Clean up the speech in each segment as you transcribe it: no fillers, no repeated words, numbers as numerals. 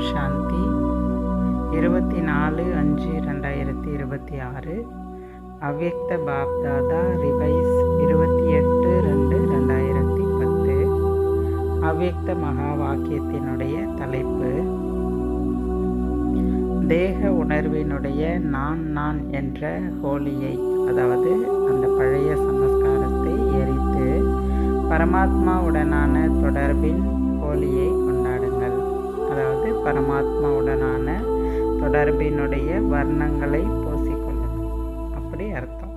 சாந்தி 24/5/2026 அவ்யக்த பாப்தாதா ரிவைஸ் 28/2/2010. அவ்யக்த மகா வாக்கியத்தினுடைய தலைப்பு தேக உணர்வினுடைய நான் என்ற ஹோலியை, அதாவது அந்த பழைய சமஸ்காரத்தை எரித்து பரமாத்மாவுடனான தொடர்பின் ஹோலியை கொண்டாடுங்கள். அதாவது பரமாத்மாவுடனான தொடர்பினுடைய வர்ணங்களை பூசிக்கொள்ளுங்கள், அப்படி அர்த்தம்.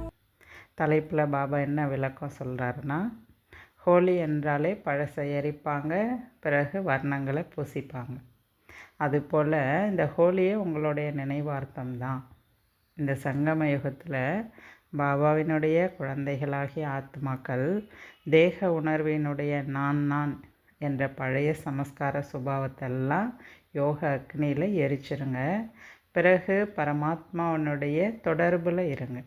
தலைப்பில் பாபா என்ன விளக்கம் சொல்கிறாருன்னா, ஹோலி என்றாலே பழசை எரிப்பாங்க, பிறகு வர்ணங்களை பூசிப்பாங்க. அதுபோல் இந்த ஹோலியே உங்களுடைய நினைவார்த்தம் தான். இந்த சங்கம யுகத்தில் பாபாவினுடைய குழந்தைகளாகிய ஆத்மாக்கள் தேக உணர்வினுடைய நான் என்ற பழைய சமஸ்கார சுபாவத்தெல்லாம் யோக அக்னியில் எரிச்சிருங்க. பிறகு பரமாத்மாவனுடைய தொடர்பில் இருங்க.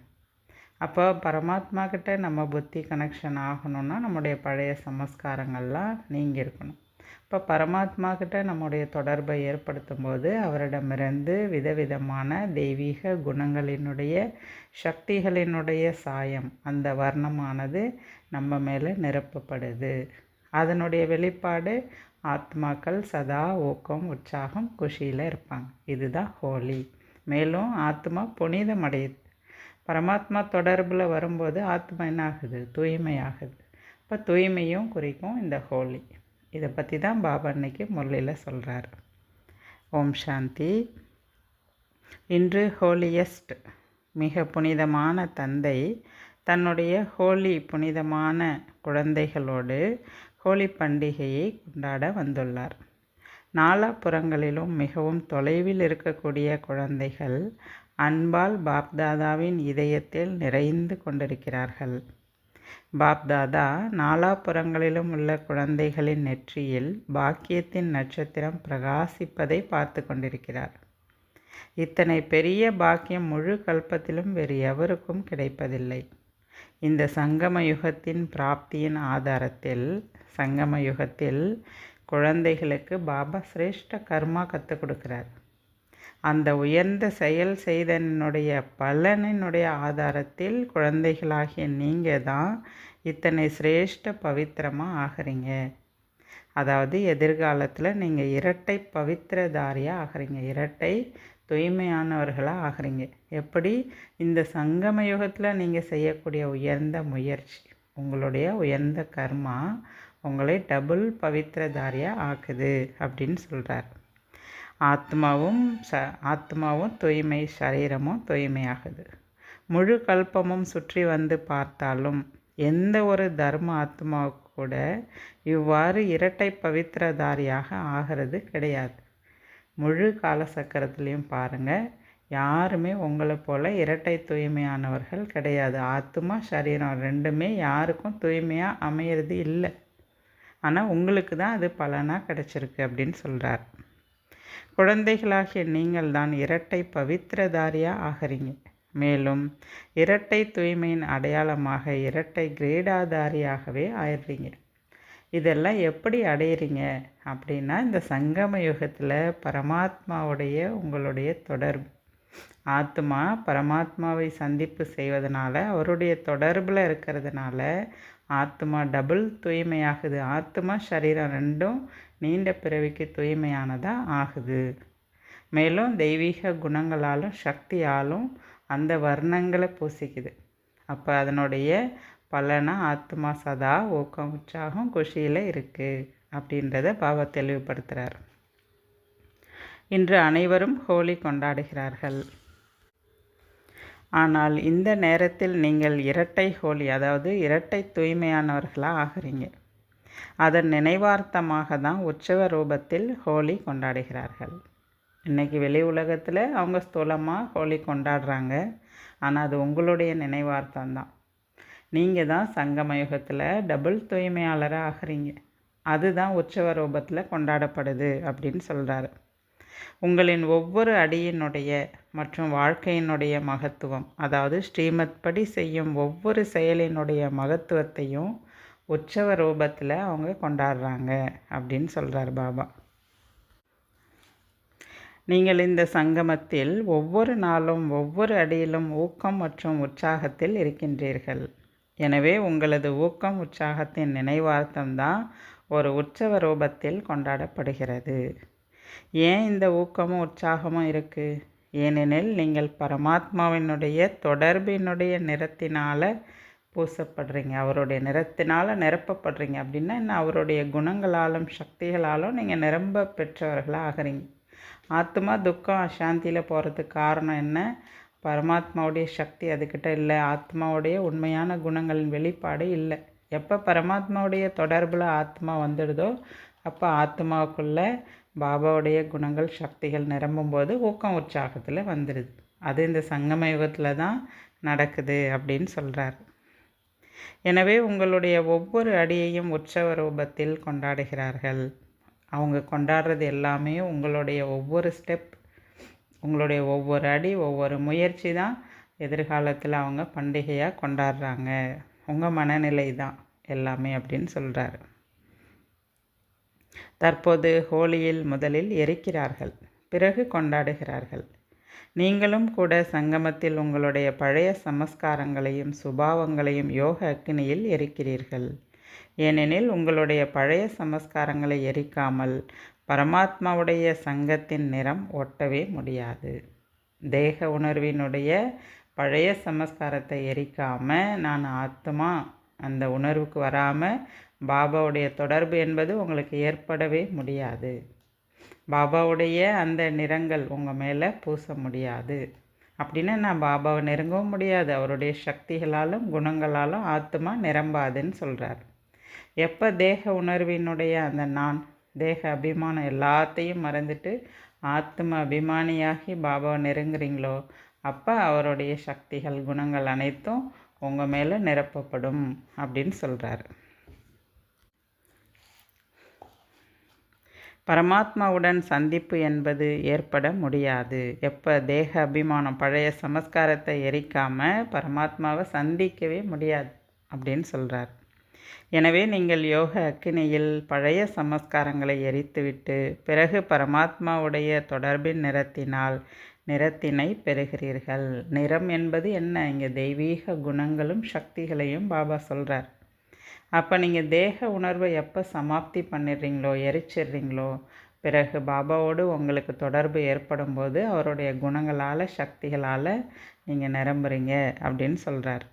அப்போ பரமாத்மா கிட்ட நம்ம புத்தி கனெக்ஷன் ஆகணும்னா நம்முடைய பழைய சமஸ்காரங்கள்லாம் நீங்கி இருக்கணும். இப்போ பரமாத்மா கிட்ட நம்முடைய தொடர்பை ஏற்படுத்தும் போது அவரிடமிருந்து விதவிதமான தெய்வீக குணங்களினுடைய சக்திகளினுடைய சாயம், அந்த வர்ணமானது நம்ம மேலே நிரப்பப்படுது. அதனுடைய வெளிப்பாடு ஆத்மாக்கள் சதா ஊக்கம், உற்சாகம், குஷியில் இருப்பாங்க. இதுதான் ஹோலி. மேலும் ஆத்மா புனிதமடையுது. பரமாத்மா தொடர்பில் வரும்போது ஆத்மா என்ன ஆகுது? தூய்மையாகுது. இப்போ தூய்மையும் குறிக்கும் இந்த ஹோலி. இதை பற்றி தான் பாபா அன்னைக்கு முரளியில் சொல்கிறார். ஓம் சாந்தி. இன்று ஹோலியஸ்ட், மிக புனிதமான தந்தை தன்னுடைய ஹோலி புனிதமான குழந்தைகளோடு ஹோலி பண்டிகையை கொண்டாட வந்துள்ளார். நாலாபுறங்களிலும் மிகவும் தொலைவில் இருக்கக்கூடிய குழந்தைகள் அன்பால் பாப்தாதாவின் இதயத்தில் நிறைந்து கொண்டிருக்கிறார்கள். பாப்தாதா நாலாபுறங்களிலும் உள்ள குழந்தைகளின் நெற்றியில் பாக்கியத்தின் நட்சத்திரம் பிரகாசிப்பதை பார்த்து கொண்டிருக்கிறார். இத்தனை பெரிய பாக்கியம் முழு கல்பத்திலும் வேறு எவருக்கும் கிடைப்பதில்லை. இந்த சங்கம யுகத்தின் பிராப்தியின் ஆதாரத்தில் சங்கம யுகத்தில் குழந்தைகளுக்கு பாபா சிரேஷ்ட கர்மா கற்றுக் கொடுக்கிறார். அந்த உயர்ந்த செயல் செய்தனுடைய பலனினுடைய ஆதாரத்தில் குழந்தைகளாகிய நீங்கள் தான் இத்தனை சிரேஷ்ட பவித்திரமாக ஆகிறீங்க. அதாவது எதிர்காலத்தில் நீங்கள் இரட்டை பவித்திரதாரியாக ஆகிறீங்க, இரட்டை தூய்மையானவர்களாக ஆகிறீங்க. எப்படி? இந்த சங்கம யுகத்தில் நீங்கள் செய்யக்கூடிய உயர்ந்த முயற்சி, உங்களுடைய உயர்ந்த கர்மா உங்களை டபுள் பவித்திரதாரியாக ஆக்குது அப்படின்னு சொல்கிறார். ஆத்மாவும் தூய்மை, சரீரமும் தூய்மையாகுது. முழு கல்பமும் சுற்றி வந்து பார்த்தாலும் எந்த ஒரு தர்ம ஆத்மாவுக்கு கூட இவ்வாறு இரட்டை பவித்திரதாரியாக ஆகிறது கிடையாது. முழு காலசக்கரத்துலேயும் பாருங்கள், யாருமே உங்களை போல் இரட்டை தூய்மையானவர்கள் கிடையாது. ஆத்மா சரீரம் ரெண்டுமே யாருக்கும் தூய்மையாக அமையிறது இல்லை. ஆனால் உங்களுக்கு தான் அது பலனாக கிடச்சிருக்கு அப்படின்னு சொல்கிறார். குழந்தைகளாகிய நீங்கள் தான் இரட்டை பவித்திரதாரியாக ஆகிறீங்க. மேலும் இரட்டை தூய்மையின் அடையாளமாக இரட்டை கிரேடாதாரியாகவே ஆயிடுறீங்க. இதெல்லாம் எப்படி அடையிறீங்க அப்படின்னா, இந்த சங்கம யுகத்தில் பரமாத்மாவுடைய உங்களுடைய தொடர்பு. ஆத்மா பரமாத்மாவை சந்திப்பு செய்வதனால, அவருடைய தொடர்பில் இருக்கிறதுனால ஆத்மா டபுள் தூய்மையாகுது. ஆத்மா சரீரம் ரெண்டும் நீண்ட பிறவிக்கு தூய்மையானதாக ஆகுது. மேலும் தெய்வீக குணங்களாலும் சக்தியாலும் அந்த வர்ணங்களை பூசிக்குது. அப்போ அதனுடைய பலனா ஆத்மா சதா ஊக்கம், உற்சாகம், குஷியில் இருக்குது அப்படின்றத பாபா தெளிவுபடுத்துகிறார். இன்று அனைவரும் ஹோலி கொண்டாடுகிறார்கள். ஆனால் இந்த நேரத்தில் நீங்கள் இரட்டை ஹோலி, அதாவது இரட்டை தூய்மையானவர்களாக ஆகிறீங்க. அதன் நினைவார்த்தமாக தான் உற்சவ ரூபத்தில் ஹோலி கொண்டாடுகிறார்கள். இன்றைக்கி வெளி உலகத்தில் அவங்க ஸ்தூலமாக ஹோலி கொண்டாடுறாங்க. ஆனால் அது உங்களுடைய நினைவார்த்தம்தான். நீங்கள் தான் சங்கம யுகத்தில் டபுள் தூய்மையாளராக ஆகிறீங்க. அதுதான் உற்சவ ரூபத்தில் கொண்டாடப்படுது அப்படின்னு சொல்கிறாரு. உங்களின் ஒவ்வொரு அடியினுடைய மற்றும் வாழ்க்கையினுடைய மகத்துவம், அதாவது ஸ்ரீமத் படி செய்யும் ஒவ்வொரு செயலினுடைய மகத்துவத்தையும் உற்சவ ரூபத்தில் அவங்க கொண்டாடுறாங்க அப்படின்னு சொல்கிறார் பாபா. நீங்கள் இந்த சங்கமத்தில் ஒவ்வொரு நாளும் ஒவ்வொரு அடியிலும் ஊக்கம் மற்றும் உற்சாகத்தில் இருக்கின்றீர்கள். எனவே உங்களது ஊக்கம் உற்சாகத்தின் நினைவார்த்தம்தான் ஒரு உற்சவ ரூபத்தில் கொண்டாடப்படுகிறது. ஏன் இந்த ஊக்கமும் உற்சாகமும் இருக்குது? ஏனெனில் நீங்கள் பரமாத்மாவினுடைய தொடர்பினுடைய நிறத்தினால் பூசப்படுறீங்க, அவருடைய நிறத்தினால் நிரப்பப்படுறீங்க. அப்படின்னா என்ன? அவருடைய குணங்களாலும் சக்திகளாலும் நீங்கள் நிரம்ப பெற்றவர்களாக ஆகிறீங்க. ஆத்மா துக்கம் அசாந்தியில் போகிறதுக்கு காரணம் என்ன? பரமாத்மாவுடைய சக்தி அதுக்கிட்ட இல்லை, ஆத்மாவுடைய உண்மையான குணங்களின் வெளிப்பாடு இல்லை. எப்போ பரமாத்மாவுடைய தொடர்பில் ஆத்மா வந்துடுதோ அப்போ ஆத்மாவுக்குள்ளே பாபாவுடைய குணங்கள் சக்திகள் நிரம்பும்போது ஊக்கம் உற்சாகத்தில் வந்துடுது. அது இந்த சங்கம யுகத்தில் தான் நடக்குது அப்படின்னு சொல்கிறார். எனவே உங்களுடைய ஒவ்வொரு அடியையும் உற்சவ ரூபத்தில் கொண்டாடுகிறார்கள். அவங்க கொண்டாடுறது எல்லாமே உங்களுடைய ஒவ்வொரு ஸ்டெப், உங்களுடைய ஒவ்வொரு அடி, ஒவ்வொரு முயற்சி தான் எதிர்காலத்தில் அவங்க பண்டிகையாக கொண்டாடுறாங்க. உங்கள் மனநிலை தான் எல்லாமே அப்படின்னு சொல்கிறார். தற்போது ஹோலியில் முதலில் எரிக்கிறார்கள், பிறகு கொண்டாடுகிறார்கள். நீங்களும் கூட சங்கமத்தில் உங்களுடைய பழைய சமஸ்காரங்களையும் சுபாவங்களையும் யோக அக்னியில் எரிக்கிறீர்கள். ஏனெனில் உங்களுடைய பழைய சமஸ்காரங்களை எரிக்காமல் பரமாத்மாவுடைய சங்கத்தின் நிறம் ஒட்டவே முடியாது. தேக உணர்வினுடைய பழைய சமஸ்காரத்தை எரிக்காமல் நான் ஆத்மா அந்த உணர்வுக்கு வராமல் பாபாவுடைய தொடர்பு என்பது உங்களுக்கு ஏற்படவே முடியாது. பாபாவுடைய அந்த நிறங்கள் உங்கள் மேலே பூச முடியாது. அப்படின்னா நான் பாபாவை நெருங்கவும் முடியாது. அவருடைய சக்திகளாலும் குணங்களாலும் ஆத்மா நிரம்பாதுன்னு சொல்கிறார். எப்போ தேக உணர்வினுடைய அந்த நான் தேக அபிமானம் எல்லாத்தையும் மறந்துட்டு ஆத்ம அபிமானியாகி பாபாவை நெருங்குறீங்களோ அப்போ அவருடைய சக்திகள் குணங்கள் அனைத்தும் உங்கள் மேலே நிரப்பப்படும் அப்படின்னு சொல்கிறார். பரமாத்மாவுடன் சந்திப்பு என்பது ஏற்பட முடியாது. எப்போ தேக அபிமானம் பழைய சமஸ்காரத்தை எரிக்காமல் பரமாத்மாவை சந்திக்கவே முடியாது அப்படின்னு சொல்கிறார். எனவே நீங்கள் யோக அக்கினியில் பழைய சமஸ்காரங்களை எரித்துவிட்டு பிறகு பரமாத்மாவுடைய தொடர்பின் நிறத்தினை பெறுகிறீர்கள். நிறம் என்பது என்ன? இங்கே தெய்வீக குணங்களும் சக்திகளையும் பாபா சொல்கிறார். அப்போ நீங்கள் தேக உணர்வை எப்போ சமாப்தி பண்ணிடுறீங்களோ, எரிச்சிடுறீங்களோ, பிறகு பாபாவோடு உங்களுக்கு தொடர்பு ஏற்படும் போது அவருடைய குணங்களால் சக்திகளால் நீங்கள் நிரம்புறீங்க அப்படின்னு சொல்கிறார்.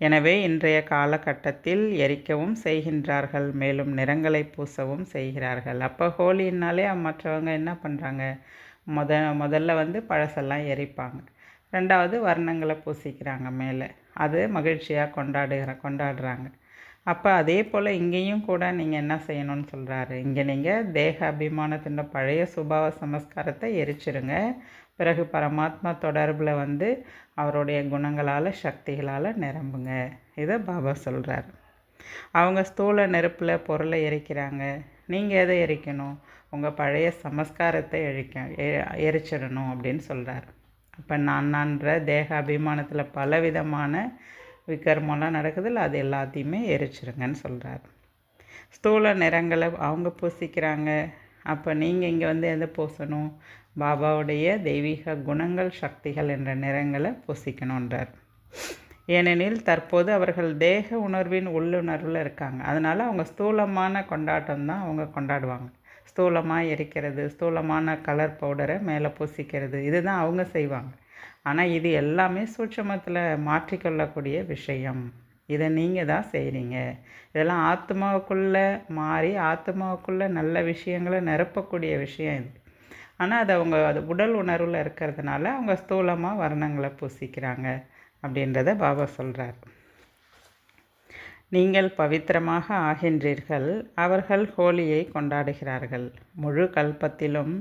எனவே இன்றைய காலகட்டத்தில் எரிக்கவும் செய்கின்றார்கள், மேலும் நிறங்களை பூசவும் செய்கிறார்கள். அப்போ ஹோலின்னாலே மற்றவங்க என்ன பண்ணுறாங்க? முதல்ல பழசெல்லாம் எரிப்பாங்க, ரெண்டாவது வர்ணங்களை பூசிக்கிறாங்க மேலே, அது மகிழ்ச்சியாக கொண்டாடுறாங்க. அப்போ அதே போல் இங்கேயும் கூட நீங்கள் என்ன செய்யணும்னு சொல்கிறாரு. இங்கே நீங்கள் தேக அபிமானத்தின் பழைய சுபாவ சமஸ்காரத்தை எரிச்சிருங்க, பிறகு பரமாத்மா தொடர்பில் அவருடைய குணங்களால் சக்திகளால் நிரம்புங்க. இதை பாபா சொல்கிறார். அவங்க ஸ்தூல நெருப்பில் பொருளை எரிக்கிறாங்க, நீங்கள் எதை எரிக்கணும்? உங்கள் பழைய சமஸ்காரத்தை எரிச்சிடணும் அப்படின்னு சொல்கிறார். அப்போ நான்ற தேக அபிமானத்தில் பலவிதமான விகர்மெல்லாம் நடக்குதில்ல, அது எல்லாத்தையுமே எரிச்சிருங்கன்னு சொல்கிறார். ஸ்தூல நிறங்களை அவங்க பூசிக்கிறாங்க, அப்போ நீங்கள் இங்கே எதை பூசணும்? பாபாவுடைய தெய்வீக குணங்கள் சக்திகள் என்ற நிறங்களை பூசிக்கணுன்றார். ஏனெனில் தற்போது அவர்கள் தேக உணர்வின் உள்ளுணர்வில் இருக்காங்க. அதனால் அவங்க ஸ்தூலமான கொண்டாட்டம் தான் அவங்க கொண்டாடுவாங்க. ஸ்தூலமாக எரிக்கிறது, ஸ்தூலமான கலர் பவுடரை மேலே பூசிக்கிறது, இதுதான் அவங்க செய்வாங்க. ஆனால் இது எல்லாமே சூட்சமத்தில் மாற்றிக்கொள்ளக்கூடிய விஷயம். இதை நீங்கள் தான் செய்கிறீங்க. இதெல்லாம் ஆத்மாவுக்குள்ளே மாறி ஆத்மாவுக்குள்ளே நல்ல விஷயங்களை நிரப்பக்கூடிய விஷயம் இது. ஆனால் அது உடல் உணர்வில் இருக்கிறதுனால அவங்க ஸ்தூலமாக வர்ணங்களை பூசிக்கிறாங்க அப்படின்றத பாபா சொல்கிறார். நீங்கள் பவித்திரமாக ஆகின்றீர்கள், அவர்கள் ஹோலியை கொண்டாடுகிறார்கள். முழு கல்பத்திலும்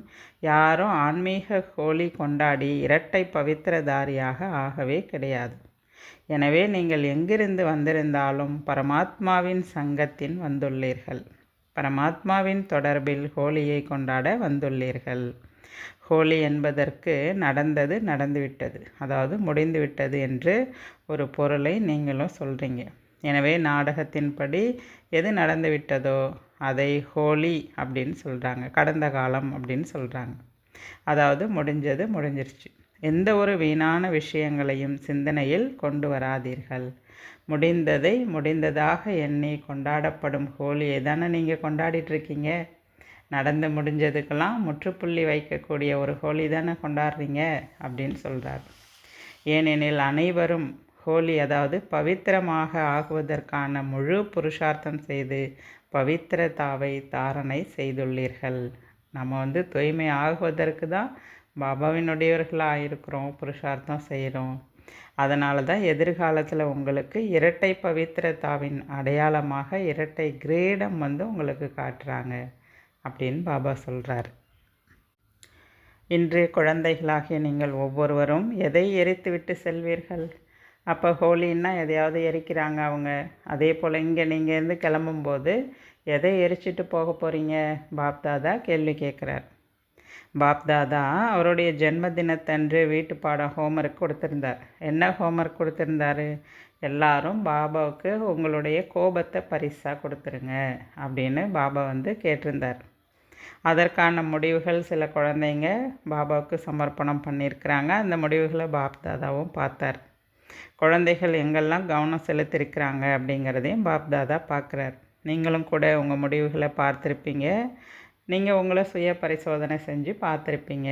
யாரும் ஆன்மீக ஹோலி கொண்டாடி இரட்டை பவித்திரதாரியாக ஆகவே கிடையாது. எனவே நீங்கள் எங்கிருந்து வந்திருந்தாலும் பரமாத்மாவின் சங்கத்தின் வந்துள்ளீர்கள், பரமாத்மாவின் தொடர்பில் ஹோலியை கொண்டாட வந்துள்ளீர்கள். ஹோலி என்பதற்கு நடந்துவிட்டது, அதாவது முடிந்துவிட்டது என்று ஒரு பொருளை நீங்களும் சொல்கிறீங்க. எனவே நாடகத்தின்படி எது நடந்துவிட்டதோ அதை ஹோலி அப்படின்னு சொல்கிறாங்க, கடந்த காலம் அப்படின்னு சொல்கிறாங்க. அதாவது முடிஞ்சது முடிஞ்சிருச்சு. எந்த ஒரு வீணான விஷயங்களையும் சிந்தனையில் கொண்டு வராதீர்கள். முடிந்ததை முடிந்ததாக எண்ணி கொண்டாடப்படும் ஹோலியை தானே நீங்கள் கொண்டாடிட்டுருக்கீங்க. நடந்து முடிஞ்சதுக்கெல்லாம் முற்றுப்புள்ளி வைக்கக்கூடிய ஒரு ஹோலி தானே கொண்டாடுறீங்க அப்படின்னு சொல்கிறார். ஏனெனில் அனைவரும் ஹோலி அதாவது பவித்திரமாக ஆகுவதற்கான முழு புருஷார்த்தம் செய்து பவித்திரதாவை தாரணை செய்துள்ளீர்கள். நம்ம தூய்மை ஆகுவதற்கு தான் பாபாவினுடையவர்களாக இருக்கிறோம், புருஷார்த்தம் செய்கிறோம். அதனால தான் எதிர்காலத்தில் உங்களுக்கு இரட்டை பவித்திரதாவின் அடையாளமாக இரட்டை கிரீடம் உங்களுக்கு காட்டுறாங்க அப்படின்னு பாபா சொல்கிறார். இன்று குழந்தைகளாகிய நீங்கள் ஒவ்வொருவரும் எதை எரித்துவிட்டு செல்வீர்கள்? அப்போ ஹோலின்னா எதையாவது எரிக்கிறாங்க அவங்க. அதே போல் இங்கே நீங்கள் இருந்து கிளம்பும்போது எதை எரிச்சிட்டு போக போகிறீங்க? பாப்தாதா கேள்வி கேட்குறார். பாப்தாதா அவருடைய ஜென்மதினத்தன்று வீட்டு பாடம் ஹோம்ஒர்க் கொடுத்துருந்தார். என்ன ஹோம்ஒர்க் கொடுத்துருந்தாரு? எல்லாரும் பாபாவுக்கு உங்களுடைய கோபத்தை பரிசாக கொடுத்துருங்க அப்படின்னு பாபா கேட்டிருந்தார். அதற்கான முடிவுகள் சில குழந்தைங்க பாபாவுக்கு சமர்ப்பணம் பண்ணியிருக்கிறாங்க. அந்த முடிவுகளை பாப்தாதாவும் பார்த்தார். குழந்தைகள் எங்கெல்லாம் கவனம் செலுத்திருக்கிறாங்க அப்படிங்கிறதையும் பாப்தாதா பார்க்குறார். நீங்களும் கூட உங்கள் முடிவுகளை பார்த்துருப்பீங்க. நீங்கள் உங்களை சுய பரிசோதனை செஞ்சு பார்த்துருப்பீங்க.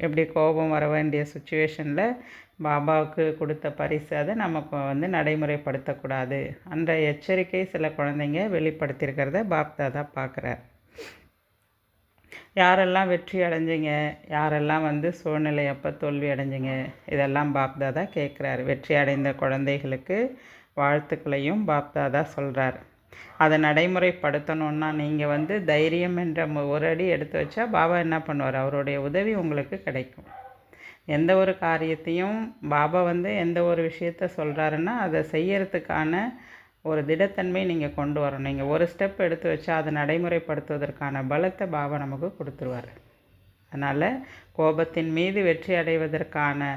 எப்படி கோபம் வர வேண்டிய சுச்சுவேஷனில் பாபாவுக்கு கொடுத்த பரிசு அதை நமக்கு நடைமுறைப்படுத்தக்கூடாது என்ற எச்சரிக்கை சில குழந்தைங்க வெளிப்படுத்தியிருக்கிறத பாப்தாதா பார்க்குறார். யாரெல்லாம் வெற்றி அடைஞ்சிங்க, யாரெல்லாம் சூழ்நிலை அப்போ தோல்வி அடைஞ்சிங்க, இதெல்லாம் பாப்தாதா கேட்குறாரு. வெற்றி அடைந்த குழந்தைகளுக்கு வாழ்த்துக்களையும் பாப்தாதா சொல்கிறார். அதை நடைமுறைப்படுத்தணுன்னா நீங்கள் தைரியம் என்ற ஒரு அடி எடுத்து வச்சா பாபா என்ன பண்ணுவார்? அவருடைய உதவி உங்களுக்கு கிடைக்கும். எந்த ஒரு காரியத்தையும் பாபா எந்த ஒரு விஷயத்த சொல்கிறாருன்னா அதை செய்யறதுக்கான ஒரு திடத்தன்மை நீங்கள் கொண்டு வரணும். நீங்கள் ஒரு ஸ்டெப் எடுத்து வச்சா அதை நடைமுறைப்படுத்துவதற்கான பலத்தை பாபா நமக்கு கொடுத்துருவார். அதனால் கோபத்தின் மீது வெற்றி அடைவதற்கான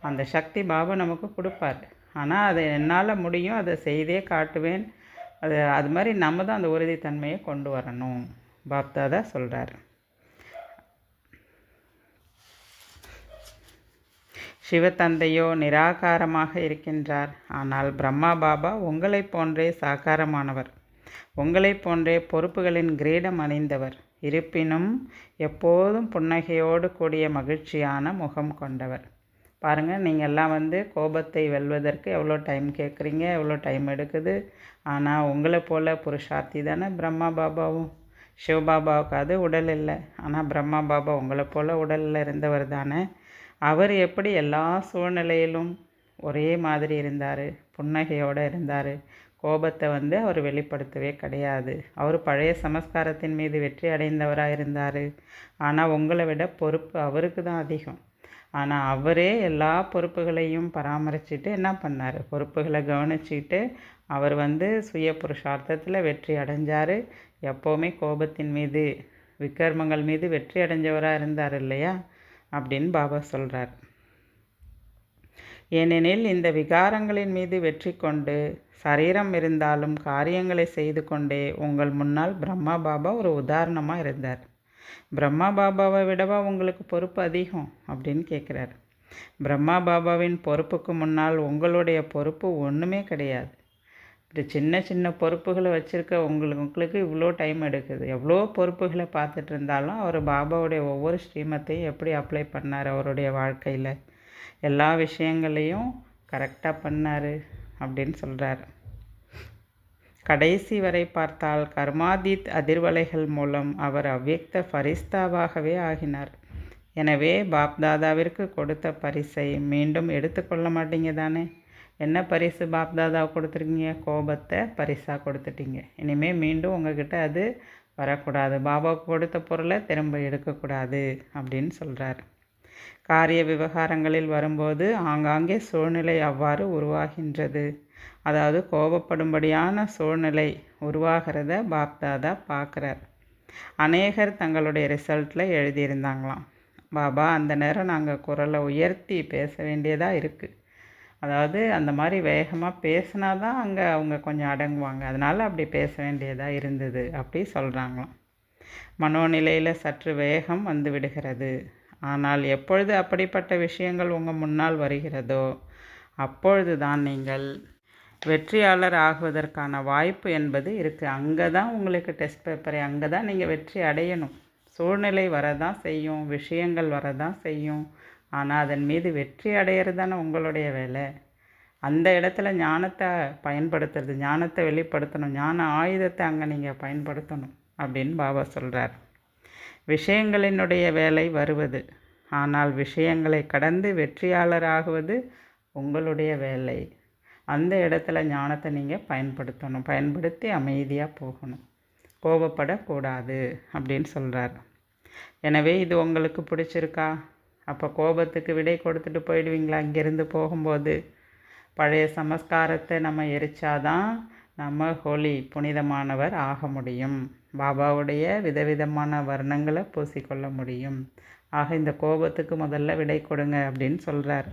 அந்த சக்தி பாபா நமக்கு கொடுப்பார். ஆனால் அதை என்னால் முடியும், அதை செய்தே காட்டுவேன், அது மாதிரி நம்ம தான் அந்த உறுதித்தன்மையை கொண்டு வரணும் பாப்தாதா சொல்கிறார். சிவத்தந்தையோ நிராகாரமாக இருக்கின்றார். ஆனால் பிரம்மா பாபா உங்களைப் போன்றே சாகாரமானவர், உங்களைப் போன்றே பொறுப்புகளின் கிரீடம் அணிந்தவர். இருப்பினும் எப்போதும் புன்னகையோடு கூடிய மகிழ்ச்சியான முகம் கொண்டவர். பாருங்கள், நீங்கள் எல்லாம் கோபத்தை வெல்வதற்கு எவ்வளோ டைம் கேட்குறீங்க, எவ்வளோ டைம் எடுக்குது. ஆனால் உங்களை போல் புருஷார்த்தி தானே பிரம்மா பாபாவும். சிவபாபாவுக்கு அது உடல் இல்லை, ஆனால் பிரம்மா பாபா உங்களை போல் உடலில் இருந்தவர் தானே. அவர் எப்படி எல்லா சூழ்நிலையிலும் ஒரே மாதிரி இருந்தார், புன்னகையோடு இருந்தார். கோபத்தை அவர் வெளிப்படுத்தவே கிடையாது. அவர் பழைய சமஸ்காரத்தின் மீது வெற்றி அடைந்தவராக இருந்தார். ஆனால் உங்களை விட பொறுப்பு அவருக்கு தான் அதிகம். ஆனால் அவரே எல்லா பொறுப்புகளையும் பராமரிச்சுட்டு என்ன பண்ணார்? பொறுப்புகளை கவனிச்சுட்டு அவர் சுய புருஷார்த்தத்தில் வெற்றி அடைஞ்சார். எப்போவுமே கோபத்தின் மீது விக்ரமங்கள் மீது வெற்றி அடைஞ்சவராக இருந்தார் இல்லையா அப்படின்னு பாபா சொல்கிறார். ஏனெனில் இந்த விகாரங்களின் மீது வெற்றி கொண்டு சரீரம் இருந்தாலும் காரியங்களை செய்து கொண்டே உங்கள் முன்னால் பிரம்மா பாபா ஒரு உதாரணமாக இருந்தார். பிரம்மா பாபாவை விடவா உங்களுக்கு பொறுப்பு அதிகம் அப்படின்னு கேட்குறாரு. பிரம்மா பாபாவின் பொறுப்புக்கு முன்னால் உங்களுடைய பொறுப்பு ஒன்றுமே கிடையாது. இப்படி சின்ன சின்ன பொறுப்புகளை வச்சுருக்க உங்களுக்கு இவ்வளோ டைம் எடுக்குது. எவ்வளோ பொறுப்புகளை பார்த்துட்டு இருந்தாலும் அவர் பாபாவுடைய ஒவ்வொரு ஸ்ரீமத்தையும் எப்படி அப்ளை பண்ணார், அவருடைய வாழ்க்கையில் எல்லா விஷயங்களையும் கரெக்டாக பண்ணார் அப்படின்னு சொல்கிறார். கடைசி வரை பார்த்தால் கர்மாதீத் அதிர்வலைகள் மூலம் அவர் அவ்வியக்த ஃபரிஸ்தாவாகவே ஆகினார். எனவே பாப்தாதாவிற்கு கொடுத்த பரிசை மீண்டும் எடுத்துக்கொள்ள மாட்டீங்க தானே? என்ன பரிசு பாப்தாதாவை கொடுத்துருக்கீங்க? கோபத்தை பரிசாக கொடுத்துட்டீங்க. இனிமேல் மீண்டும் உங்ககிட்ட அது வரக்கூடாது. பாபாவுக்கு கொடுத்த பொருளை திரும்ப எடுக்கக்கூடாது அப்படின்னு சொல்கிறார். காரிய விவகாரங்களில் வரும்போது ஆங்காங்கே சூழ்நிலை அவ்வாறு உருவாகின்றது. அதாவது கோபப்படும்படியான சூழ்நிலை உருவாகிறத பாப்தாதா பார்க்குறார். அநேகர் தங்களுடைய ரிசல்ட்டில் எழுதியிருந்தாங்களாம், பாபா அந்த நேரம் நாங்கள் குரலை உயர்த்தி பேச வேண்டியதாக இருக்குது. அதாவது அந்த மாதிரி வேகமாக பேசினா தான் அங்கே அவங்க கொஞ்சம் அடங்குவாங்க, அதனால் அப்படி பேச வேண்டியதாக இருந்தது அப்படி சொல்கிறாங்களாம். மனோநிலையில் சற்று வேகம் வந்து விடுகிறது. ஆனால் எப்பொழுது அப்படிப்பட்ட விஷயங்கள் உங்கள் முன்னால் வருகிறதோ அப்பொழுது தான் நீங்கள் வெற்றியாளர் ஆகுவதற்கான வாய்ப்பு என்பது இருக்குது. அங்கே தான் உங்களுக்கு டெஸ்ட் பேப்பரே, அங்கே தான் நீங்கள் வெற்றி அடையணும். சூழ்நிலை வரதான் செய்யும், விஷயங்கள் வரதான் செய்யும், ஆனால் அதன் மீது வெற்றி அடையிறது தானே உங்களுடைய வேலை. அந்த இடத்துல ஞானத்தை பயன்படுத்துறது, ஞானத்தை வெளிப்படுத்தணும், ஞான ஆயுதத்தை அங்கே நீங்கள் பயன்படுத்தணும் அப்படின்னு பாபா சொல்கிறார். விஷயங்களினுடைய வேலை வருவது, ஆனால் விஷயங்களை கடந்து வெற்றியாளராகுவது உங்களுடைய வேலை. அந்த இடத்துல ஞானத்தை நீங்கள் பயன்படுத்தணும், பயன்படுத்தி அமைதியாக போகணும், கோபப்படக்கூடாது அப்படின்னு சொல்கிறார். எனவே இது உங்களுக்கு பிடிச்சிருக்கா? அப்போ கோபத்துக்கு விடை கொடுத்துட்டு போயிடுவீங்களா? இங்கேருந்து போகும்போது பழைய சமஸ்காரத்தை நம்ம எரிச்சாதான் நம்ம ஹோலி புனிதமானவர் ஆக முடியும், பாபாவுடைய விதவிதமான வர்ணங்களை பூசிக்கொள்ள முடியும். ஆக இந்த கோபத்துக்கு முதல்ல விடை கொடுங்க அப்படின்னு சொல்கிறார்.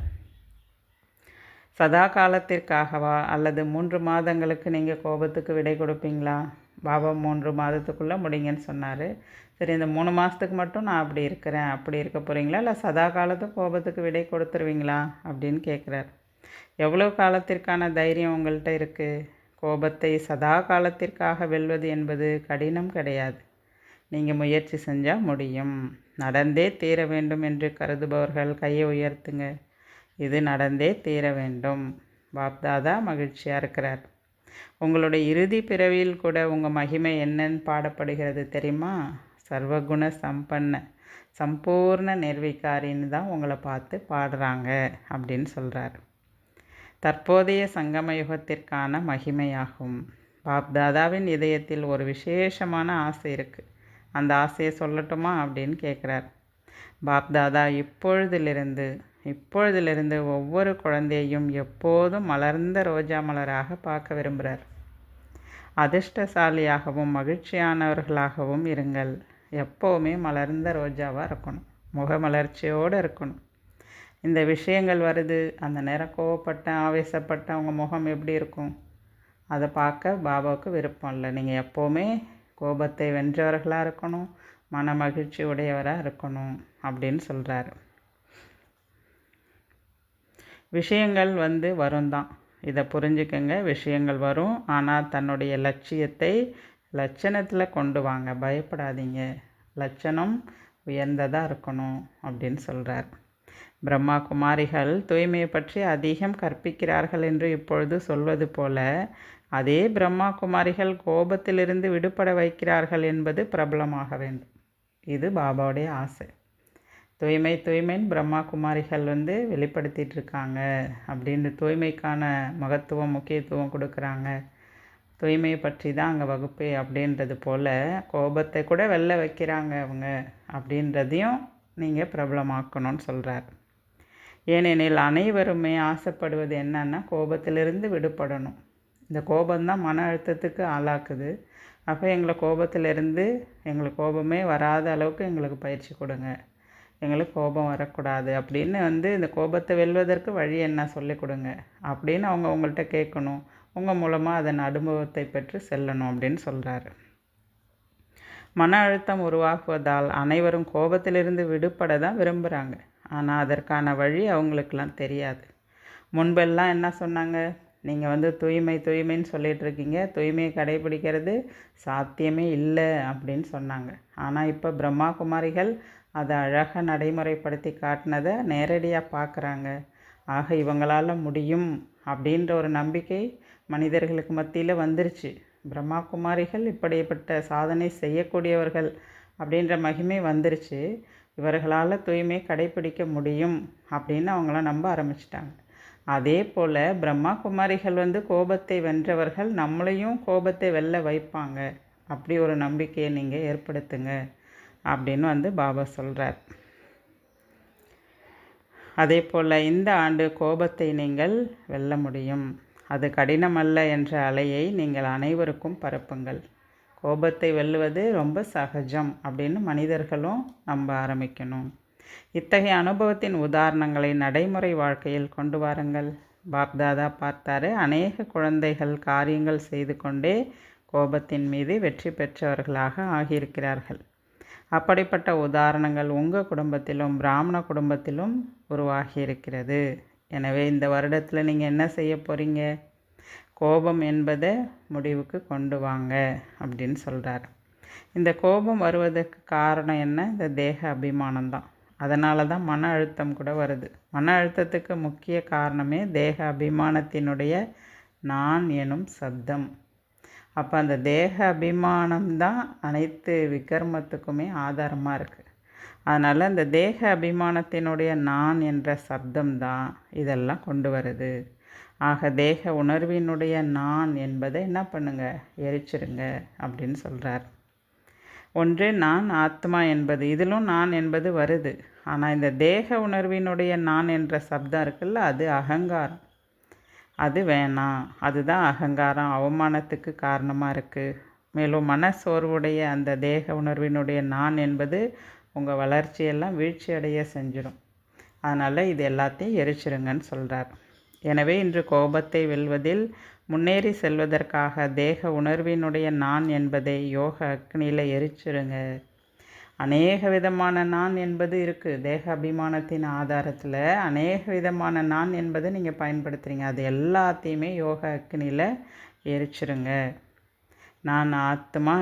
சதா காலத்திற்காகவா அல்லது 3 மாதங்களுக்கு நீங்கள் கோபத்துக்கு விடை கொடுப்பீங்களா? பாபா 3 மாதத்துக்குள்ளே முடிங்கன்னு சொன்னார். சரி, இந்த 3 மாதத்துக்கு மட்டும் நான் அப்படி இருக்கிறேன், அப்படி இருக்க போகிறீங்களா, இல்லை சதா காலத்துக்கு கோபத்துக்கு விடை கொடுத்துருவீங்களா அப்படின்னு கேட்குறார். எவ்வளோ காலத்திற்கான தைரியம் உங்கள்கிட்ட இருக்குது? கோபத்தை சதா காலத்திற்காக வெல்வது என்பது கடினம் கிடையாது. நீங்கள் முயற்சி செஞ்சால் முடியும். நடந்தே தீர வேண்டும் என்று கருதுபவர்கள் கையை உயர்த்துங்க. இது நடந்தே தீர வேண்டும். பாப்தாதா மகிழ்ச்சியாக இருக்கிறார். உங்களுடைய இறுதி பிறவியில் கூட உங்கள் மகிமை என்னன்னு பாடப்படுகிறது தெரியுமா? சர்வகுண சம்பன்ன சம்பூர்ண நிர்விகாரின்னு தான் உங்களை பார்த்து பாடுறாங்க அப்படின்னு சொல்கிறார். தற்போதைய சங்கம யுகத்திற்கான மகிமையாகும். பாப்தாதாவின் இதயத்தில் ஒரு விசேஷமான ஆசை இருக்குது. அந்த ஆசையை சொல்லட்டுமா அப்படின்னு கேட்குறார். பாப்தாதா இப்பொழுதிலிருந்து ஒவ்வொரு குழந்தையையும் எப்போதும் மலர்ந்த ரோஜா மலராக பார்க்க விரும்புகிறார். அதிர்ஷ்டசாலியாகவும் மகிழ்ச்சியானவர்களாகவும் இருங்கள். எப்போவுமே மலர்ந்த ரோஜாவாக இருக்கணும், முகமலர்ச்சியோடு இருக்கணும். இந்த விஷயங்கள் வருது, அந்த நேரம் கோவப்பட்டேன், ஆவேசப்பட்டேன், உங்கள் முகம் எப்படி இருக்கும்? அதை பார்க்க பாபாவுக்கு விருப்பம் இல்லை. நீங்கள் எப்போவுமே கோபத்தை வென்றவர்களாக இருக்கணும், மன மகிழ்ச்சி உடையவராக இருக்கணும் அப்படின்னு சொல்கிறாரு. விஷயங்கள் வரும் தான், இதை புரிஞ்சுக்கங்க. விஷயங்கள் வரும், ஆனால் தன்னுடைய லட்சியத்தை லட்சணத்தில் கொண்டு வாங்க, பயப்படாதீங்க. லட்சணம் உயர்ந்ததாக இருக்கணும் அப்படின்னு சொல்கிறார். பிரம்மா குமாரிகள் தூய்மையை பற்றி அதிகம் கற்பிக்கிறார்கள் என்று இப்பொழுது சொல்வது போல, அதே பிரம்மா குமாரிகள் கோபத்திலிருந்து விடுபட வைக்கிறார்கள் என்பது பிரபலமாக வேண்டும். இது பாபாவுடைய ஆசை. தூய்மைன்னு பிரம்மா குமாரிகள் வெளிப்படுத்திட்டு இருக்காங்க அப்படின்னு தூய்மைக்கான மகத்துவம் முக்கியத்துவம் கொடுக்குறாங்க. தூய்மையை பற்றி தான் அங்கே வகுப்பு அப்படின்றது போல் கோபத்தை கூட வெளில வைக்கிறாங்க அவங்க அப்படின்றதையும் நீங்கள் பிரபலமாக்கணும்னு சொல்கிறார். ஏனெனில் அனைவருமே ஆசைப்படுவது என்னன்னா கோபத்திலிருந்து விடுபடணும். இந்த கோபம்தான் மன அழுத்தத்துக்கு ஆளாக்குது. அப்போ எங்களுக்கு கோபமே வராத அளவுக்கு எங்களுக்கு பயிற்சி கொடுங்க, எங்களுக்கு கோபம் வரக்கூடாது அப்படின்னு இந்த கோபத்தை வெல்வதற்கு வழி என்ன சொல்லிக் கொடுங்க அப்படின்னு அவங்க உங்கள்கிட்ட கேட்கணும். உங்கள் மூலமாக அதன் அனுபவத்தை பெற்று செல்லணும் அப்படின்னு சொல்கிறாரு. மன அழுத்தம் உருவாக்குவதால் அனைவரும் கோபத்திலிருந்து விடுபட தான் விரும்புகிறாங்க. ஆனால் அதற்கான வழி அவங்களுக்கெல்லாம் தெரியாது. முன்பெல்லாம் என்ன சொன்னாங்க? நீங்கள் தூய்மைன்னு சொல்லிகிட்டு இருக்கீங்க, தூய்மையை கடைபிடிக்கிறது சாத்தியமே இல்லை அப்படின்னு சொன்னாங்க. ஆனால் இப்போ பிரம்மா குமாரிகள் அதை அழகாக நடைமுறைப்படுத்தி காட்டினதை நேரடியாக பார்க்குறாங்க. ஆக இவங்களால் முடியும் அப்படின்ற ஒரு நம்பிக்கை மனிதர்களுக்கு மத்தியில் வந்துருச்சு. பிரம்மா குமாரிகள் இப்படிப்பட்ட சாதனை செய்யக்கூடியவர்கள் அப்படின்ற மகிமை வந்துருச்சு. இவர்களால் தூய்மையை கடைபிடிக்க முடியும் அப்படின்னு அவங்களாம் நம்ப ஆரம்பிச்சிட்டாங்க. அதே போல் பிரம்மா குமாரிகள் கோபத்தை வென்றவர்கள் நம்மளையும் கோபத்தை வெல்ல வைப்பாங்க. அப்படி ஒரு நம்பிக்கையை நீங்கள் ஏற்படுத்துங்க அப்படின்னு பாபா சொல்கிறார். அதே போல் இந்த ஆண்டு கோபத்தை நீங்கள் வெல்ல முடியும். அது கடினமல்ல என்ற அலையை நீங்கள் அனைவருக்கும் பரப்புங்கள். கோபத்தை வெல்லுவது ரொம்ப சகஜம் அப்படின்னு மனிதர்களும் நம்ப ஆரம்பிக்கணும். இத்தகைய அனுபவத்தின் உதாரணங்களை நடைமுறை வாழ்க்கையில் கொண்டு வாருங்கள். பாப்தாதா பார்த்தாரு, அநேக குழந்தைகள் காரியங்கள் செய்து கொண்டே கோபத்தின் மீது வெற்றி பெற்றவர்களாக ஆகியிருக்கிறார்கள். அப்படிப்பட்ட உதாரணங்கள் உங்கள் குடும்பத்திலும் பிராமண குடும்பத்திலும் உருவாகி இருக்கிறது. எனவே இந்த வருடத்தில் நீங்கள் என்ன செய்ய போகிறீங்க? கோபம் என்பதை முடிவுக்கு கொண்டு வாங்க அப்படின்னு சொல்கிறார். இந்த கோபம் வருவதற்கு காரணம் என்ன? இந்த தேக அபிமானம்தான். அதனால தான் மன அழுத்தம் கூட வருது. மன அழுத்தத்துக்கு முக்கிய காரணமே தேக அபிமானத்தினுடைய நான் எனும் சப்தம். அப்போ அந்த தேக அபிமானம்தான் அனைத்து விகர்மத்துக்குமே ஆதாரமாக இருக்குது. அதனால் அந்த தேக அபிமானத்தினுடைய நான் என்ற சப்தம்தான் இதெல்லாம் கொண்டு வருது. ஆக தேக உணர்வினுடைய நான் என்பதை என்ன பண்ணுங்க? எரிச்சிருங்க அப்படின்னு சொல்கிறார். ஒன்று நான் ஆத்மா என்பது, இதிலும் நான் என்பது வருது. ஆனால் இந்த தேக உணர்வினுடைய நான் என்ற சப்தம் இருக்குல்ல, அது அகங்காரம். அது வேணாம். அதுதான் அகங்காரம், அவமானத்துக்கு காரணமாக இருக்குது. மேலும் மனசோர்வுடைய அந்த தேக உணர்வினுடைய நான் என்பது உங்கள் வளர்ச்சியெல்லாம் வீழ்ச்சி அடைய செஞ்சிடும். அதனால் இது எல்லாத்தையும் எரிச்சிருங்கன்னு சொல்கிறார். எனவே இன்று கோபத்தை வெல்வதில் முன்னேறி செல்வதற்காக தேக உணர்வினுடைய நான் என்பதை யோக அக்னியில் எரிச்சிருங்க. அநேக விதமான நான் என்பது இருக்குது. தேக அபிமானத்தின் ஆதாரத்தில் அநேக விதமான நான் என்பதை நீங்கள் பயன்படுத்துகிறீங்க. அது எல்லாத்தையுமே யோக அக்னியில் எரிச்சிருங்க. நான் ஆத்மா,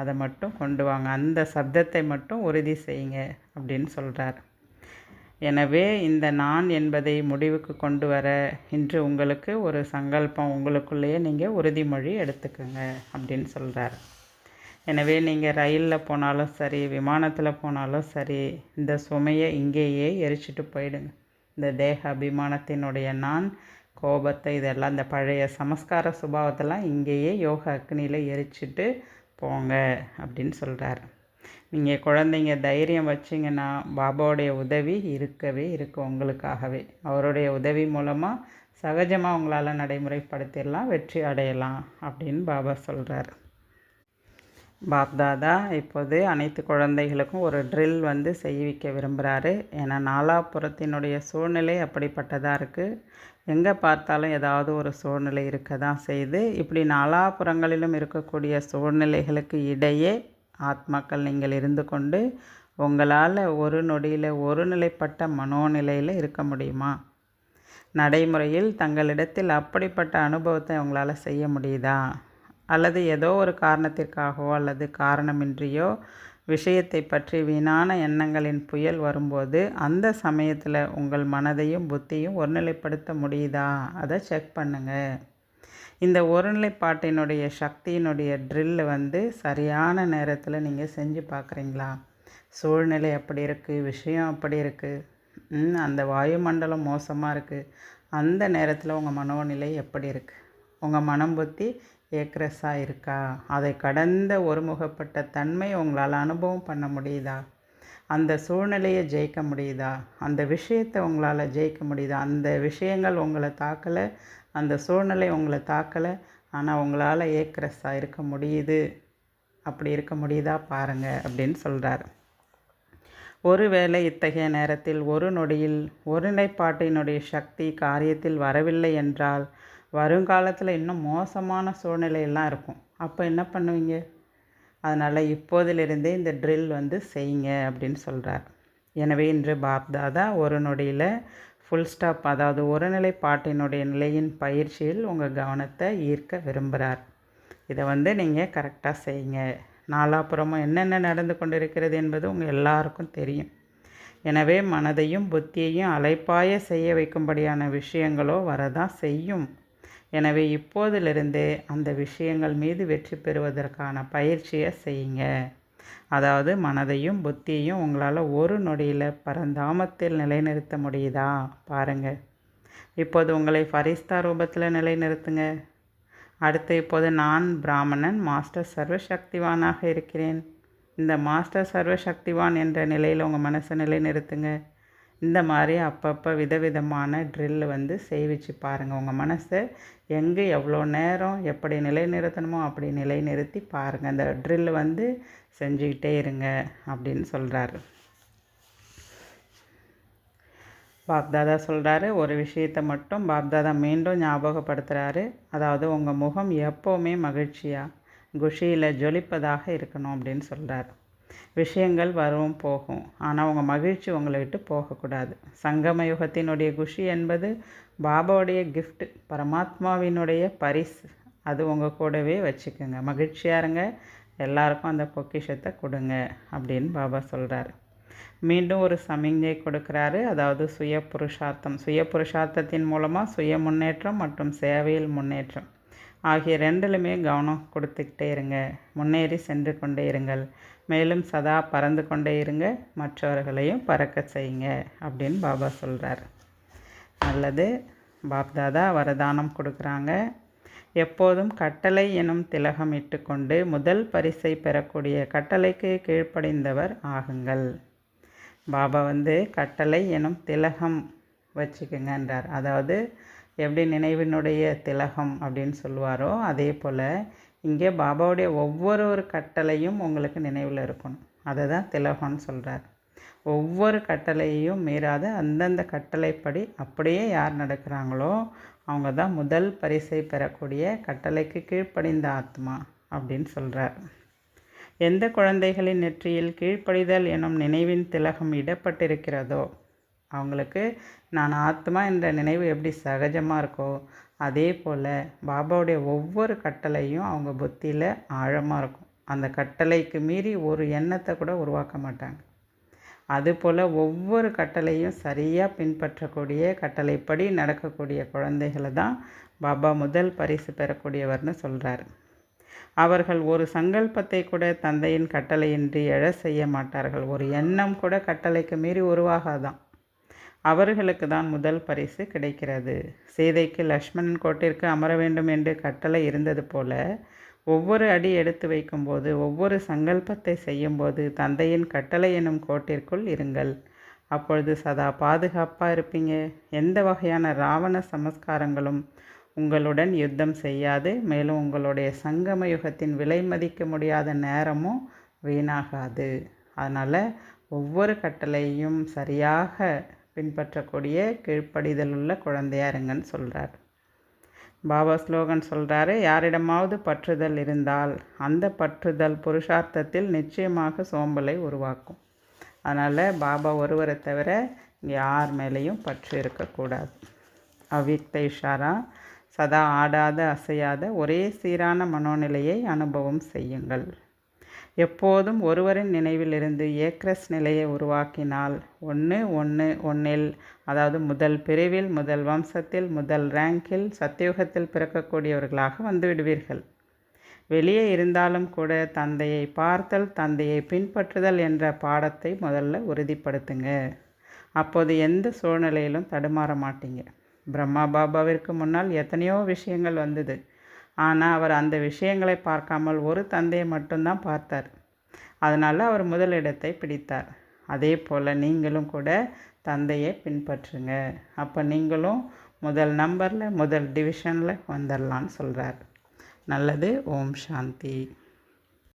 அதை மட்டும் கொண்டு வாங்க. அந்த சப்தத்தை மட்டும் உறுதி செய்யுங்க அப்படின்னு சொல்கிறார். எனவே இந்த நான் என்பதை முடிவுக்கு கொண்டு வர இன்று உங்களுக்கு ஒரு சங்கல்பம் உங்களுக்குள்ளேயே நீங்கள் உறுதிமொழி எடுத்துக்கோங்க அப்படின்னு சொல்கிறார். எனவே நீங்கள் ரயிலில் போனாலும் சரி, விமானத்தில் போனாலும் சரி, இந்த சுமையை இங்கேயே எரிச்சிட்டு போயிடுங்க. இந்த தேக அபிமானத்தினுடைய நான், கோபத்தை, இதெல்லாம் இந்த பழைய சமஸ்கார சுபாவத்தெல்லாம் இங்கேயே யோக அக்னியில் எரிச்சிட்டு போங்க அப்படின்னு சொல்கிறார். நீங்கள் குழந்தைங்க தைரியம் வச்சிங்கன்னா பாபாவுடைய உதவி இருக்கவே இருக்குது உங்களுக்காகவே. அவருடைய உதவி மூலமாக சகஜமாக உங்களால் நடைமுறைப்படுத்திடலாம், வெற்றி அடையலாம் அப்படின்னு பாபா சொல்கிறார். பாப்தாதா இப்போது அனைத்து குழந்தைகளுக்கும் ஒரு ட்ரில் செய்விக்க விரும்புகிறாரு. ஏன்னா நாலாபுரத்தினுடைய சூழ்நிலை அப்படிப்பட்டதாக இருக்குது. எங்கே பார்த்தாலும் ஏதாவது ஒரு சூழ்நிலை இருக்க தான் செய்யுது. இப்படி நாலாபுறங்களிலும் இருக்கக்கூடிய சூழ்நிலைகளுக்கு இடையே ஆத்மாக்கள் நீங்கள் இருந்து கொண்டு உங்களால் ஒரு நொடியில் ஒருநிலைப்பட்ட மனோநிலையில் இருக்க முடியுமா? நடைமுறையில் தங்களிடத்தில் அப்படிப்பட்ட அனுபவத்தை உங்களால் செய்ய முடியுதா? அல்லது ஏதோ ஒரு காரணத்திற்காகவோ அல்லது காரணமின்றியோ விஷயத்தை பற்றி வீணான எண்ணங்களின் புயல் வரும்போது அந்த சமயத்தில் உங்கள் மனதையும் புத்தியும் ஒருநிலைப்படுத்த முடியுதா? அதை செக் பண்ணுங்கள். இந்த ஒருநிலைப்பாட்டினுடைய சக்தியினுடைய ட்ரில்லு சரியான நேரத்தில் நீங்கள் செஞ்சு பார்க்குறீங்களா? சூழ்நிலை அப்படி இருக்குது, விஷயம் அப்படி இருக்குது, அந்த வாயுமண்டலம் மோசமாக இருக்குது, அந்த நேரத்தில் உங்கள் மனோநிலை எப்படி இருக்குது? உங்கள் மனம் புத்தி ஏக்ரஸாக இருக்கா? அதை கடந்த ஒருமுகப்பட்ட தன்மை உங்களால் அனுபவம் பண்ண முடியுதா? அந்த சூழ்நிலையை ஜெயிக்க முடியுதா? அந்த விஷயத்தை உங்களால் ஜெயிக்க முடியுதா? அந்த விஷயங்கள் உங்களை தாக்கலை, அந்த சூழ்நிலை உங்களை தாக்கலை, ஆனால் உங்களால் ஏக்ரஸாக இருக்க முடியுது. அப்படி இருக்க முடியுதா பாருங்கள் அப்படின்னு சொல்கிறார். ஒருவேளை இத்தகைய நேரத்தில் ஒரு நொடியில் ஒருநிலைப்பாட்டினுடைய சக்தி காரியத்தில் வரவில்லை என்றால் வருங்காலத்தில் இன்னும் மோசமான சூழ்நிலையெல்லாம் இருக்கும். அப்போ என்ன பண்ணுவீங்க? அதனால் இப்போதிலிருந்தே இந்த ட்ரில் செய்யுங்க அப்படின்னு சொல்கிறார். எனவே இன்று பாப்தாதா ஒரு நொடியில் ஃபுல் ஸ்டாப், அதாவது ஒருநிலைப்பாட்டினுடைய நிலையின் பயிற்சியில் உங்கள் கவனத்தை ஈர்க்க விரும்புகிறார். இதை நீங்கள் கரெக்டாக செய்யுங்க. நாலாபுறமும் என்னென்ன நடந்து கொண்டிருக்கிறது என்பது உங்கள் எல்லாருக்கும் தெரியும். எனவே மனதையும் புத்தியையும் அலைப்பாய செய்ய வைக்கும்படியான விஷயங்களோ வரதான் செய்யும். எனவே இப்போதிலிருந்தே அந்த விஷயங்கள் மீது வெற்றி பெறுவதற்கான பயிற்சியை செய்யுங்க. அதாவது மனதையும் புத்தியையும் உங்களால் ஒரு நொடியில் பரந்தாமத்தில் நிலைநிறுத்த முடியுதா பாருங்கள். இப்போது உங்களை ஃபரிஸ்தா ரூபத்தில் நிலைநிறுத்துங்க. அடுத்து இப்போது நான் பிராமணன் மாஸ்டர் சர்வசக்திவானாக இருக்கிறேன். இந்த மாஸ்டர் சர்வசக்திவான் என்ற நிலையில் உங்கள் மனசை நிலைநிறுத்துங்க. இந்த மாதிரி அப்பப்போ விதவிதமான ட்ரில் செய்விச்சு பாருங்கள். உங்கள் மனசை எங்கே எவ்வளோ நேரம் எப்படி நிலைநிறுத்தணுமோ அப்படி நிலைநிறுத்தி பாருங்கள். அந்த ட்ரில் செஞ்சுக்கிட்டே இருங்க அப்படின்னு சொல்கிறாரு. பாப்தாதா சொல்கிறாரு. ஒரு விஷயத்தை மட்டும் பாப்தாதா மீண்டும் ஞாபகப்படுத்துகிறாரு. அதாவது உங்கள் முகம் எப்போவுமே மகிழ்ச்சியாக குஷியில் ஜொலிப்பதாக இருக்கணும் அப்படின்னு சொல்கிறார். விஷயங்கள் வரும் போகும், ஆனால் உங்கள் மகிழ்ச்சி உங்களை விட்டு போகக்கூடாது. சங்கம யுகத்தினுடைய குஷி என்பது பாபாவுடைய கிஃப்ட், பரமாத்மாவினுடைய பரிசு. அது உங்கள் கூடவே வச்சுக்கோங்க. மகிழ்ச்சியாக இருங்க, எல்லாருக்கும் அந்த பொக்கிஷத்தை கொடுங்க அப்படின்னு பாபா சொல்கிறார். மீண்டும் ஒரு சமிஞ்சை கொடுக்குறாரு, அதாவது சுய புருஷார்த்தம். சுய புருஷார்த்தத்தின் மூலமாக சுய முன்னேற்றம் மற்றும் சேவையில் முன்னேற்றம் ஆகிய ரெண்டுலுமே கவனம் கொடுத்துக்கிட்டே இருங்க. முன்னேறி சென்று கொண்டே இருங்கள். மேலும் சதா பறந்து கொண்டே இருங்க, மற்றவர்களையும் பறக்க செய்யுங்க அப்படின்னு பாபா சொல்கிறார். நல்லது. பாப்தாதா வரதானம் கொடுக்குறாங்க. எப்போதும் கட்டளை எனும் திலகம் இட்டுக்கொண்டு முதல் பரிசை பெறக்கூடிய கட்டளைக்கு கீழ்ப்படிந்தவர் ஆகுங்கள். பாபா கட்டளை எனும் திலகம் வச்சுக்கோங்கன்றார். அதாவது எப்படி நினைவினுடைய திலகம் அப்படின்னு சொல்லுவாரோ அதே போல் இங்கே பாபாவுடைய ஒவ்வொரு கட்டளையும் உங்களுக்கு நினைவில் இருக்கணும். அதை தான் திலகம்னு சொல்கிறார். ஒவ்வொரு கட்டளையையும் மீறாத அந்தந்த கட்டளைப்படி அப்படியே யார் நடக்கிறாங்களோ அவங்க தான் முதல் பரிசை பெறக்கூடிய கட்டளைக்கு கீழ்ப்படிந்த ஆத்மா அப்படின்னு சொல்கிறார். எந்த குழந்தைகளின் நெற்றியில் கீழ்ப்படிதல் எனும் நினைவின் திலகம் இடப்பட்டிருக்கிறதோ அவங்களுக்கு நான் ஆத்மா என்ற நினைவு எப்படி சகஜமாக இருக்கோ அதே போல் பாபாவுடைய ஒவ்வொரு கட்டளையும் அவங்க புத்தியில் ஆழமாக இருக்கும். அந்த கட்டளைக்கு மீறி ஒரு எண்ணத்தை கூட உருவாக்க மாட்டாங்க. அதுபோல் ஒவ்வொரு கட்டளையும் சரியாக பின்பற்றக்கூடிய கட்டளைப்படி நடக்கக்கூடிய குழந்தைகளை தான் பாபா முதல் பரிசு பெறக்கூடியவர்னு சொல்கிறார். அவர்கள் ஒரு சங்கல்பத்தை கூட தந்தையின் கட்டளையின்றி எழ செய்ய மாட்டார்கள். ஒரு எண்ணம் கூட கட்டளைக்கு மீறி உருவாகாதான். அவர்களுக்கு தான் முதல் பரிசு கிடைக்கிறது. சீதைக்கு லக்ஷ்மணன் கோட்டிற்கு அமர வேண்டும் என்று கட்டளை இருந்தது போல ஒவ்வொரு அடி எடுத்து வைக்கும்போது ஒவ்வொரு சங்கல்பத்தை செய்யும்போது தந்தையின் கட்டளை எனும் கோட்டிற்குள் இருங்கள். அப்பொழுது சதா பாதுகாப்பாக இருப்பீங்க. எந்த வகையான ராவண சமஸ்காரங்களும் உங்களுடன் யுத்தம் செய்யாது. மேலும் உங்களுடைய சங்கம யுகத்தின் விலை மதிக்க முடியாத நேரமும் வீணாகாது. அதனால் ஒவ்வொரு கட்டளையும் சரியாக பின்பற்றக்கூடிய கீழ்ப்படிதலுள்ள குழந்தையா இருங்கன்னு சொல்கிறார். பாபா ஸ்லோகன் சொல்கிறாரு, யாரிடமாவது பற்றுதல் இருந்தால் அந்த பற்றுதல் புருஷார்த்தத்தில் நிச்சயமாக சோம்பலை உருவாக்கும். அதனால் பாபா ஒருவரை தவிர யார் மேலேயும் பற்று இருக்கக்கூடாது. அவ்வியக்த இஷாரா, சதா ஆடாத அசையாத ஒரே சீரான மனோநிலையை அனுபவம் செய்யுங்கள். எப்போதும் ஒருவரின் நினைவிலிருந்து ஏக்ரஸ் நிலையை உருவாக்கினால் 1-1-1 அதாவது முதல் பிரிவில், முதல் வம்சத்தில், முதல் ரேங்கில், சத்தியுகத்தில் பிறக்கக்கூடியவர்களாக வந்துவிடுவீர்கள். வெளியே இருந்தாலும் கூட தந்தையை பார்த்தல், தந்தையை பின்பற்றுதல் என்ற பாடத்தை முதல்ல உறுதிப்படுத்துங்க. அப்போது எந்த சூழ்நிலையிலும் தடுமாற மாட்டீங்க. பிரம்மா பாபாவிற்கு முன்னால் எத்தனையோ விஷயங்கள் வந்தது. ஆனால் அவர் அந்த விஷயங்களை பார்க்காமல் ஒரு தந்தையை மட்டும்தான் பார்த்தார். அதனால் அவர் முதலிடத்தை பிடித்தார். அதே போல் நீங்களும் கூட தந்தையை பின்பற்றுங்க. அப்போ நீங்களும் முதல் நம்பரில், முதல் டிவிஷனில் வந்துடலான்னு சொல்கிறார். நல்லது. ஓம் சாந்தி.